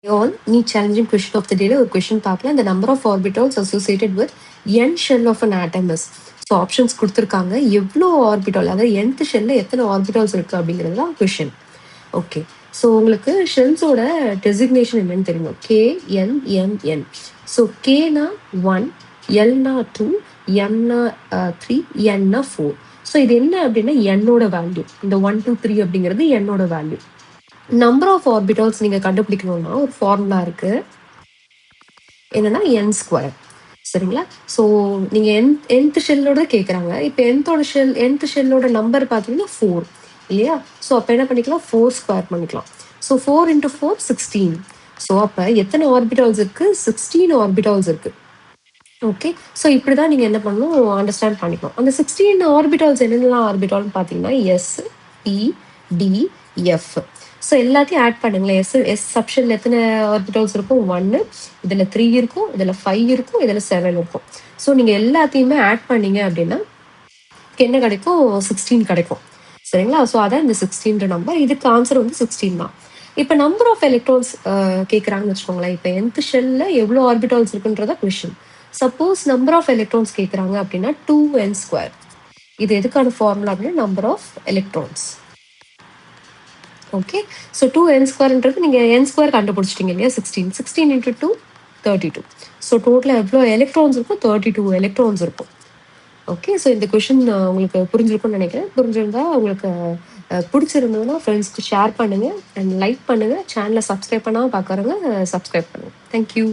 All neat challenging question of the day ஒரு question பார்க்கலாம். The number of orbitals associated with n shell of an atom is. So options கொடுத்துருக்காங்க. எவ்வளோ orbital, அதாவது nth ஷெல்ல எத்தனை orbitals இருக்குது அப்படிங்கிறது தான் கொஷின். ஓகே, ஸோ உங்களுக்கு ஷெல்ஸோட டெசிக்னேஷன் என்னன்னு தெரியும். KNMN. ஸோ கேனா 1, எல்னா 2, எம்னா 3, என்னா 4. ஸோ இது என்ன அப்படின்னா என்னோட வேல்யூ. இந்த 1, 2, 3 அப்படிங்கிறது என்னோட வேல்யூ. நம்பர் ஆஃப் ஆர்பிட்டால்ஸ் நீங்கள் கண்டுபிடிக்கணும்னா ஒரு ஃபார்முலா இருக்குது. என்னன்னா n². சரிங்களா? ஸோ நீங்கள் nth ஷெல்லோட கேட்குறாங்க. இப்போ nth ஷெல்லோட நம்பர் பார்த்தீங்கன்னா 4 இல்லையா? ஸோ அப்போ என்ன பண்ணிக்கலாம், 4² பண்ணிக்கலாம். ஸோ 4 × 4 16. ஸோ அப்போ எத்தனை ஆர்பிட்டால்ஸ் இருக்குது? 16 ஆர்பிட்டால்ஸ் இருக்குது. ஓகே, ஸோ இப்படி தான் நீங்கள் என்ன பண்ணணும், அண்டர்ஸ்டாண்ட் பண்ணிக்கணும். அந்த 16 ஆர்பிட்டால்ஸ் என்னென்னலாம் ஆர்பிட்டால்னு பார்த்தீங்கன்னா S, P, D, F. So எல்லாத்தையும் ஆட் பண்ணுங்களேன். எஸ் சப்ஷனில் எத்தனை ஆர்பிட்டால்ஸ் இருக்கும்? 1, இதில் 3 இருக்கும், இதில் 5 இருக்கும், இதில் 7 இருக்கும். ஸோ நீங்கள் எல்லாத்தையுமே ஆட் பண்ணீங்க அப்படின்னா என்ன கிடைக்கும்? 16 கிடைக்கும். சரிங்களா? ஸோ அதான் இந்த 16 நம்பர். இதுக்கு ஆன்சர் வந்து 16 தான். இப்போ நம்பர் ஆஃப் எலக்ட்ரான்ஸ் கேட்குறாங்கன்னு வச்சுக்கோங்களேன். இப்போ nth ஷெல்ல எவ்வளோ ஆர்பிட்டால்ஸ் இருக்குன்றதா question. Suppose number of electrons கேட்குறாங்க அப்படின்னா 2n². இது எதுக்கான ஃபார்முலா அப்படின்னா number of electrons. Okay, so 2n²ன்றது நீங்கள் n² கண்டுபிடிச்சிட்டிங்க இல்லையா? 16 × 2 32. ஸோ டோட்டலாக எவ்வளோ எலக்ட்ரான்ஸ் இருக்கும்? 32 எலக்ட்ரான்ஸ் இருக்கும். ஓகே, ஸோ இந்த கொஷின் உங்களுக்கு புரிஞ்சிருக்கும்னு நினைக்கிறேன். புரிஞ்சிருந்தா உங்களுக்கு பிடிச்சிருந்ததுன்னா ஃப்ரெண்ட்ஸ்க்கு ஷேர் பண்ணுங்கள் அண்ட் லைக் பண்ணுங்கள். சேனலை சப்ஸ்கிரைப் பண்ணாமல் பார்க்குறவங்க சப்ஸ்கிரைப் பண்ணுங்கள். தேங்க்யூ.